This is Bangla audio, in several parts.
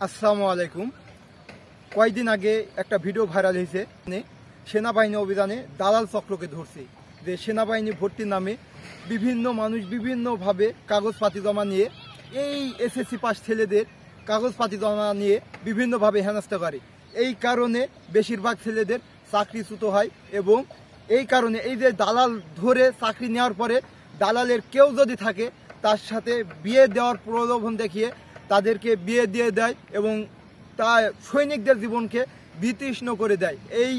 আসসালামু আলাইকুম। কয়েকদিন আগে একটা ভিডিও ভাইরাল হয়েছে, সেনাবাহিনী অভিযানে দালাল চক্রকে ধরছে। যে সেনাবাহিনী ভর্তির নামে বিভিন্ন মানুষ বিভিন্নভাবে কাগজপাতি জমা নিয়ে এই এসএসসি পাস ছেলেদের কাগজপাতি জমা নিয়ে বিভিন্নভাবে হেনস্থা করে। এই কারণে বেশিরভাগ ছেলেদের চাকরিচ্যুত হয় এবং এই কারণে এই যে দালাল ধরে চাকরি নেওয়ার পরে দালালের কেউ যদি থাকে তার সাথে বিয়ে দেওয়ার প্রলোভন দেখিয়ে তাদেরকে বিয়ে দিয়ে দেয় এবং তা সৈনিকদের জীবনকে বিতৃষ্ণ করে দেয় এই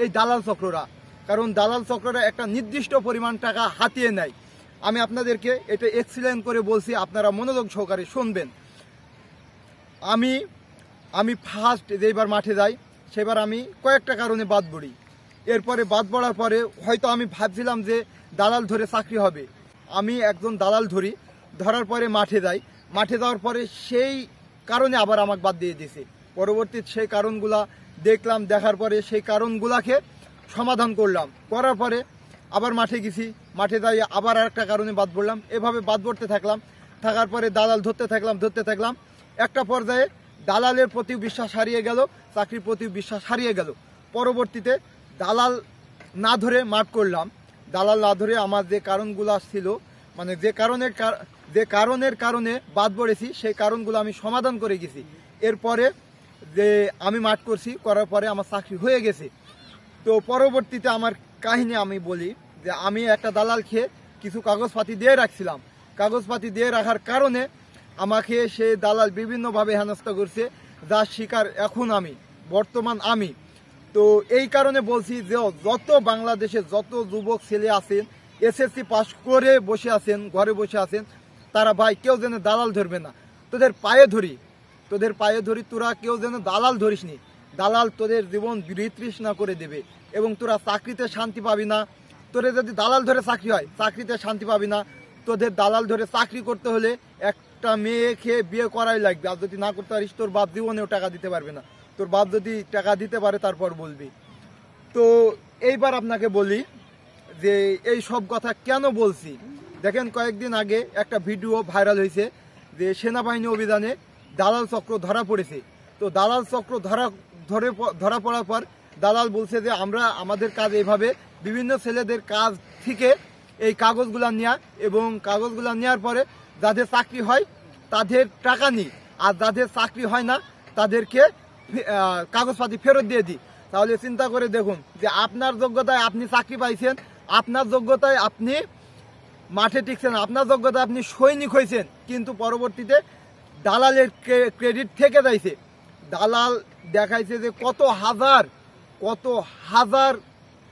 এই দালাল চক্ররা। কারণ দালাল চক্ররা একটা নির্দিষ্ট পরিমাণ টাকা হাতিয়ে নেয়। আমি আপনাদেরকে এটা এক্সপ্লেন করে বলছি, আপনারা মনোযোগ সহকারে শুনবেন। আমি ফার্স্ট যেবার মাঠে যাই সেবার আমি কয়েকটা কারণে বাদ পড়ি। এরপরে বাদ পড়ার পরে হয়তো আমি ভাবছিলাম যে দালাল ধরে চাকরি হবে। আমি একজন দালাল ধরার পরে মাঠে যাই। মাঠে যাওয়ার পরে সেই কারণে আবার আমাকে বাদ দিয়ে দিয়েছে। পরবর্তীতে সেই কারণগুলা দেখলাম, দেখার পরে সেই কারণগুলাকে সমাধান করলাম। করার পরে আবার মাঠে গেছি, মাঠে যাই আবার আরেকটা কারণে বাদ পড়লাম। এভাবে বাদ পড়তে থাকার পরে দালাল ধরতে থাকলাম। একটা পর্যায়ে দালালের প্রতি বিশ্বাস হারিয়ে গেল, চাকরির প্রতি বিশ্বাস হারিয়ে গেল। পরবর্তীতে দালাল না ধরে মাঠ করলাম। দালাল না ধরে আমার যে কারণগুলো ছিল, মানে যে কারণের কারণে বাদ পড়েছি সেই কারণগুলো আমি সমাধান করে গেছি। এরপরে যে আমি মাঠ করছি, করার পরে আমার চাকরি হয়ে গেছে। তো পরবর্তীতে আমার কাহিনী আমি বলি যে আমি একটা দালাল খেয়ে কিছু কাগজপাতি দিয়ে রাখছিলাম। কাগজপাতি দিয়ে রাখার কারণে আমাকে সে দালাল বিভিন্নভাবে হেনস্থা করছে, যার শিকার এখন বর্তমান আমি। তো এই কারণে বলছি যে যত বাংলাদেশে যত যুবক ছেলে আছেন এসএসসি পাস করে বসে আছেন, ঘরে বসে আছেন, তারা ভাই কেউ যেন দালাল ধরবে না। তোদের পায়ে ধরি তোরা কেউ যেন দালাল ধরিস নি। দালাল তোদের জীবন বিতৃষ্ণা করে দেবে এবং তোরা চাকরিতে শান্তি পাবি না। তোদের যদি দালাল ধরে চাকরি হয় চাকরিতে শান্তি পাবি না। তোদের দালাল ধরে চাকরি করতে হলে একটা মেয়ে খেয়ে বিয়ে করাই লাগবে। আর যদি না করতে পারিস তোর বাপ জীবনেও টাকা দিতে পারবে না। তোর বাপ যদি টাকা দিতে পারে তারপর বলবি। তো এইবার আপনাকে বলি যে এই সব কথা কেন বলছি। দেখেন, কয়েকদিন আগে একটা ভিডিও ভাইরাল হয়েছে যে সেনাবাহিনী অভিযানে দালাল চক্র ধরা পড়েছে। তো দালাল চক্র ধরা পড়ার পর দালাল বলছে যে আমরা আমাদের কাজ এইভাবে বিভিন্ন ছেলেদের কাজ থেকে এই কাগজগুলা নেওয়া এবং কাগজগুলা নেওয়ার পরে যাদের চাকরি হয় তাদের টাকা নিই, আর যাদের চাকরি হয় না তাদেরকে কাগজপাতি ফেরত দিয়ে দিই। তাহলে চিন্তা করে দেখুন যে আপনার যোগ্যতায় আপনি চাকরি পাইছেন, আপনার যোগ্যতায় আপনি মাঠে টিকছেন, আপনার যোগ্যতায় আপনি সৈনিক হয়েছেন, কিন্তু পরবর্তীতে দালালের ক্রেডিট থেকে যাইছে। দালাল দেখাইছে যে কত হাজার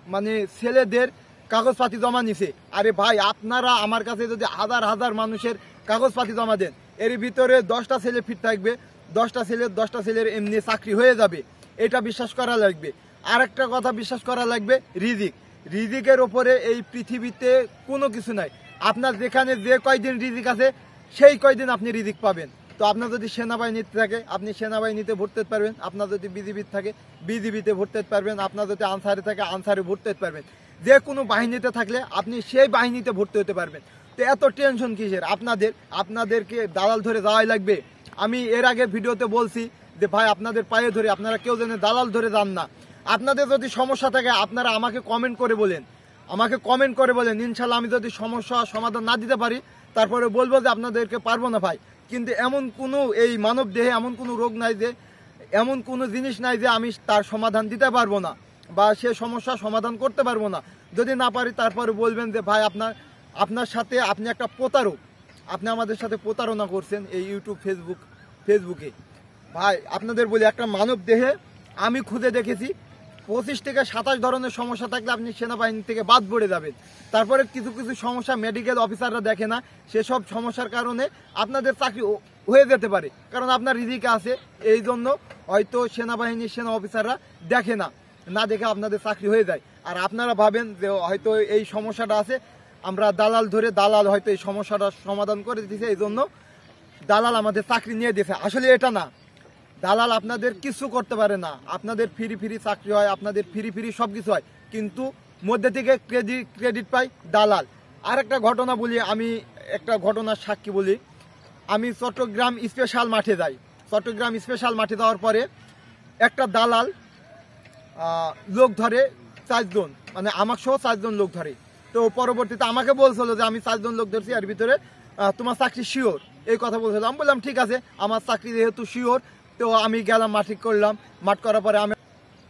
মানে ছেলেদের কাগজপাতি জমা নিছে। আরে ভাই, আপনারা আমার কাছে যদি হাজার মানুষের কাগজপাতি জমা দেন, এর ভিতরে 10টা ছেলে ফিট থাকবে, 10টা ছেলের এমনি চাকরি হয়ে যাবে। এটা বিশ্বাস করা লাগবে। আর একটা কথা বিশ্বাস করা লাগবে, রিজিকের ওপরে এই পৃথিবীতে কোনো কিছু নাই। আপনার যেখানে যে কয়দিন রিজিক আছে সেই কয়দিন আপনি রিজিক পাবেন। তো আপনার যদি সেনাবাহিনীতে থাকে আপনি সেনাবাহিনীতে ভর্তি পারবেন, আপনার যদি বিজিবিতে থাকে বিজিবিতে ভর্তি পারবেন, আপনার যদি আনসারে থাকে আনসারে ভর্তি পারবেন। যে কোনো বাহিনীতে থাকলে আপনি সেই বাহিনীতে ভর্তি হতে পারবেন। তো এত টেনশন কিসের আপনাদেরকে দালাল ধরে যাওয়াই লাগবে। আমি এর আগে ভিডিওতে বলছি যে ভাই আপনাদের পায়ে ধরে আপনারা কেউ যেন দালাল ধরে যান না। আপনাদের যদি সমস্যা থাকে আপনারা আমাকে কমেন্ট করে বলেন, ইনশাল্লাহ আমি যদি সমস্যা সমাধান না দিতে পারি তারপরে বলবো যে আপনাদেরকে পারবো না ভাই। কিন্তু এমন কোনো এই মানব দেহে এমন কোনো রোগ নাই যে, এমন কোনো জিনিস নাই যে আমি তার সমাধান দিতে পারবো না বা সে সমস্যা সমাধান করতে পারবো না। যদি না পারি তারপরে বলবেন যে ভাই আপনার সাথে আপনি একটা প্রতারক, আপনি আমাদের সাথে প্রতারণা করছেন এই ইউটিউব ফেসবুকে। ভাই আপনাদের বলি, একটা মানব দেহে আমি খুঁজে দেখেছি 25 থেকে 27 ধরনের সমস্যা থাকলে আপনি সেনাবাহিনী থেকে বাদ পড়ে যাবেন। তারপরে কিছু সমস্যা মেডিকেল অফিসাররা দেখে না, সেসব সমস্যার কারণে আপনাদের চাকরি হয়ে যেতে পারে, কারণ আপনার রিজিকে আছে। এই জন্য হয়তো সেনা অফিসাররা দেখে না দেখে আপনাদের চাকরি হয়ে যায়। আর আপনারা ভাবেন যে হয়তো এই সমস্যাটা আছে, আমরা দালাল হয়তো এই সমস্যাটা সমাধান করে দিয়েছে, এই জন্য দালাল আমাদের চাকরি নিয়ে দিয়েছে। আসলে এটা না, দালাল আপনাদের কিছু করতে পারে না। আপনাদের ফ্রি চাকরি হয়, আপনাদের ফ্রি সবকিছু হয়, কিন্তু মধ্যে থেকে ক্রেডিট পাই দালাল। আর একটা ঘটনা বলি, আমি একটা ঘটনার সাক্ষী বলি। আমি চট্টগ্রাম স্পেশাল মাঠে যাই। চট্টগ্রাম স্পেশাল মাঠে যাওয়ার পরে একটা দালাল লোক ধরে 4 জন, মানে আমাকে সহ 4 জন লোক ধরে। তো পরবর্তীতে আমাকে বলছিল যে আমি 4 জন লোক ধরছি, এর ভিতরে তোমার চাকরি শিওর, এই কথা বলছিল। আমি বললাম ঠিক আছে, আমার চাকরি যেহেতু শিওর, তো আমি গেলাম, মাঠে করলাম। মাঠ করার পরে আমি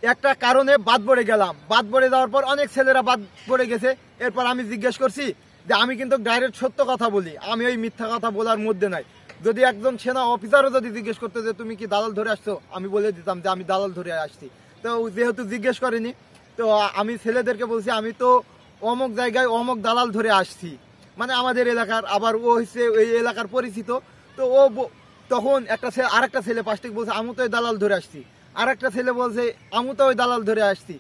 একটা কারণে বাদ পড়ে গেলাম। বাদ পড়ে যাওয়ার পর অনেক ছেলেরা বাদ পড়ে গেছে। এরপর আমি জিজ্ঞেস করছি যে আমি কিন্তু ডাইরেক্ট সত্য কথা বলি, আমি ওই মিথ্যা কথা বলার মধ্যে নাই। যদি একজন সেনা অফিসারও যদি জিজ্ঞেস করতো যে তুমি কি দালাল ধরে আসছো, আমি বলে দিতাম যে আমি দালাল ধরে আসছি। তো যেহেতু জিজ্ঞেস করেনি, তো আমি ছেলেদেরকে বলছি আমি তো অমুক জায়গায় অমুক দালাল ধরে আসছি, মানে আমাদের এলাকার, আবার ও হচ্ছে ওই এলাকার পরিচিত। তো ও তখন একটা ছেলে, আরেকটা ছেলে পাশ থেকে বলছে আমি তো ওই দালাল ধরে আসছি, আরেকটা ছেলে বলছে আমি তো ওই দালাল ধরে আসছি,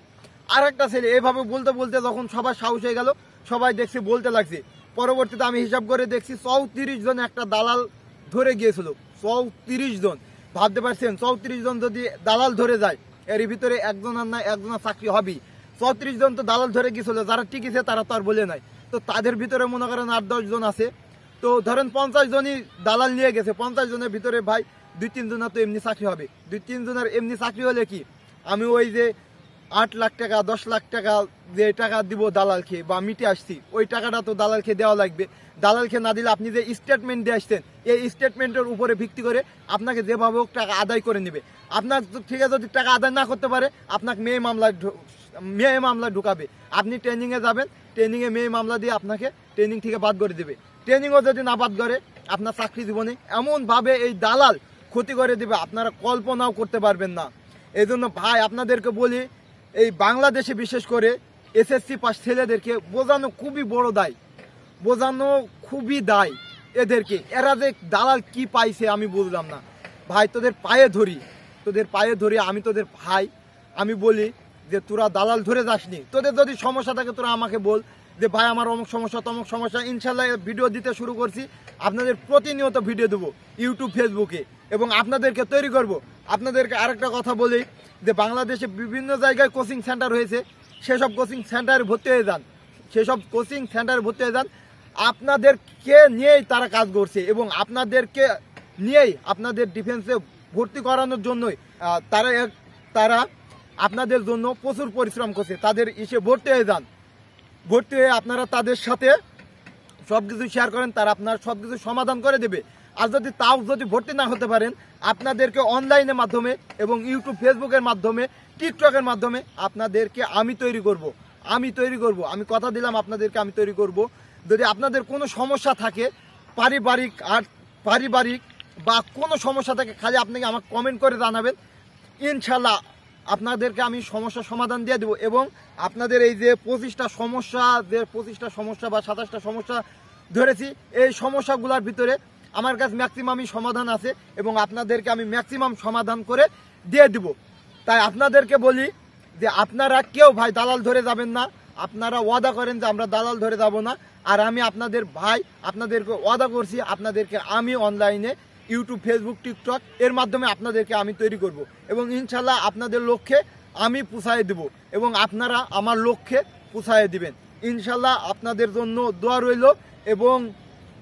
আরেকটা ছেলে, এভাবে বলতে বলতে যখন সবার সাহস হয়ে গেল, সবাই দেখছি বলতে লাগছে। পরবর্তীতে আমি হিসাব করে দেখছি 34 জন একটা দালাল ধরে গিয়েছিল। 34 জন, ভাবতে পারছেন 34 জন যদি দালাল ধরে যায়, এর ভিতরে একজনের না একজনের চাকরি হবেই। 34 জন তো দালাল ধরে গিয়েছিল, যারা টিকেছে তারা তো আর বলে নাই। তো তাদের ভিতরে মনে করেন 8-10 জন আছে। তো ধরেন 50 জনই দালাল নিয়ে গেছে। 50 জনের ভিতরে ভাই 2-3 জনের তো এমনি চাকরি হবে। 2-3 জনের এমনি চাকরি হলে কি আমি ওই যে 8 লাখ টাকা 10 লাখ টাকা যে টাকা দিব দালালকে বা মিটে আসছি, ওই টাকাটা তো দালালকে দেওয়া লাগবে। দালালকে না দিলে আপনি যে স্টেটমেন্ট দিয়ে আসছেন, এই স্টেটমেন্টের উপরে ভিত্তি করে আপনাকে যেভাবে হোক টাকা আদায় করে নেবে। আপনার ঠিক আছে, যদি টাকা আদায় না করতে পারে আপনাকে মেয়ে মামলা ঢুকাবে। আপনি ট্রেনিংয়ে যাবেন, ট্রেনিংয়ে মেয়ে মামলা দিয়ে আপনাকে ট্রেনিং থেকে বাদ করে দেবে। ট্রেনিংও যদি না বাদ করে আপনার চাকরি জীবনে এমনভাবে এই দালাল ক্ষতি করে দেবে আপনারা কল্পনাও করতে পারবেন না। এই জন্য ভাই আপনাদেরকে বলি, এই বাংলাদেশে বিশেষ করে এসএসসি পাস ছেলেদেরকে বোঝানো খুবই বড় দায়, বোঝানো খুবই দায় এদেরকে। এরা যে দালাল কি পাইছে আমি বুঝলাম না ভাই। তোদের পায়ে ধরি, আমি তোদের ভাই। আমি বলি যে তোরা দালাল ধরে যাসনি, তোদের যদি সমস্যা থাকে তোরা আমাকে বল যে ভাই আমার অমুক সমস্যা তমুক সমস্যা। ইনশাল্লাহ ভিডিও দিতে শুরু করছি, আপনাদের প্রতিনিয়ত ভিডিও দেবো ইউটিউব ফেসবুকে, এবং আপনাদেরকে তৈরি করব। আপনাদেরকে আরেকটা কথা বলি যে বাংলাদেশে বিভিন্ন জায়গায় কোচিং সেন্টার হয়েছে, সেসব কোচিং সেন্টারে ভর্তি হয়ে যান। আপনাদেরকে নিয়েই তারা কাজ করছে, এবং আপনাদেরকে নিয়েই আপনাদের ডিফেন্সে ভর্তি করানোর জন্যই তারা আপনাদের জন্য প্রচুর পরিশ্রম করছে। তাদের ভর্তি হয়ে আপনারা তাদের সাথে সবকিছু শেয়ার করেন, তারা আপনার সবকিছু সমাধান করে দেবে। আর যদি ভর্তি না হতে পারেন, আপনাদেরকে অনলাইনের মাধ্যমে এবং ইউটিউব ফেসবুকের মাধ্যমে টিকটকের মাধ্যমে আপনাদেরকে আমি তৈরি করব। আমি কথা দিলাম আপনাদেরকে আমি তৈরি করব। যদি আপনাদের কোনো সমস্যা থাকে পারিবারিক বা কোনো সমস্যা থাকে, খালি আপনাকে আমাকে কমেন্ট করে জানাবেন। ইনশাল্লাহ আপনাদেরকে আমি সমস্যার সমাধান দিয়ে দেবো। এবং আপনাদের এই যে 25টা সমস্যা বা 27টা সমস্যা ধরেছি, এই সমস্যাগুলোর ভিতরে আমার কাছে ম্যাক্সিমামই সমাধান আছে, এবং আপনাদেরকে আমি ম্যাক্সিমাম সমাধান করে দিয়ে দিব। তাই আপনাদেরকে বলি যে আপনারা কেউ ভাই দালাল ধরে যাবেন না। আপনারা ওয়াদা করেন যে আমরা দালাল ধরে যাব না। আর আমি আপনাদের ভাই, আপনাদেরকে ওয়াদা করছি, আপনাদেরকে আমি অনলাইনে ইউটিউব ফেসবুক টিকটক এর মাধ্যমে আপনাদেরকে আমি তৈরি করব, এবং ইনশাল্লাহ আপনাদের লক্ষ্যে আমি পৌঁছায় দেব, এবং আপনারা আমার লক্ষ্যে পৌঁছায় দিবেন ইনশাল্লাহ। আপনাদের জন্য দোয়া রইল, এবং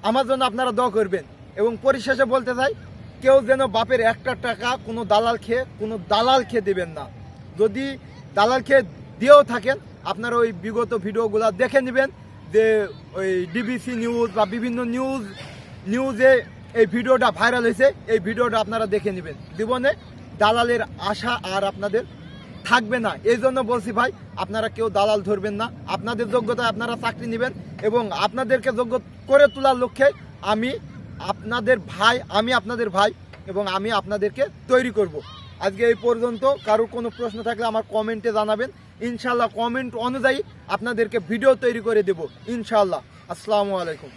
আমার জন্য আপনারা দোয়া করবেন। এবং পরিশেষে বলতে চাই, কেউ যেন বাপের একটা টাকা কোনো দালাল খেয়ে দেবেন না। যদি দালাল খেয়ে দিয়েও থাকেন, আপনারা ওই বিগত ভিডিওগুলো দেখে নেবেন, যে ওই ডিবিসি নিউজ বা বিভিন্ন নিউজে এই ভিডিওটা ভাইরাল হয়েছে, এই ভিডিওটা আপনারা দেখে নেবেন। জীবনে দালালের আশা আর আপনাদের থাকবে না। এই জন্য বলছি ভাই, আপনারা কেউ দালাল ধরবেন না। আপনাদের যোগ্যতায় আপনারা চাকরি নেবেন, এবং আপনাদেরকে যোগ্য করে তোলার লক্ষ্যে আমি আপনাদের ভাই, এবং আমি আপনাদেরকে তৈরি করব। আজকে এই পর্যন্ত। কারো কোনো প্রশ্ন থাকলে আমার কমেন্টে জানাবেন। ইনশাল্লাহ কমেন্ট অনুযায়ী আপনাদেরকে ভিডিও তৈরি করে দেব ইনশাল্লাহ। আসসালামু আলাইকুম।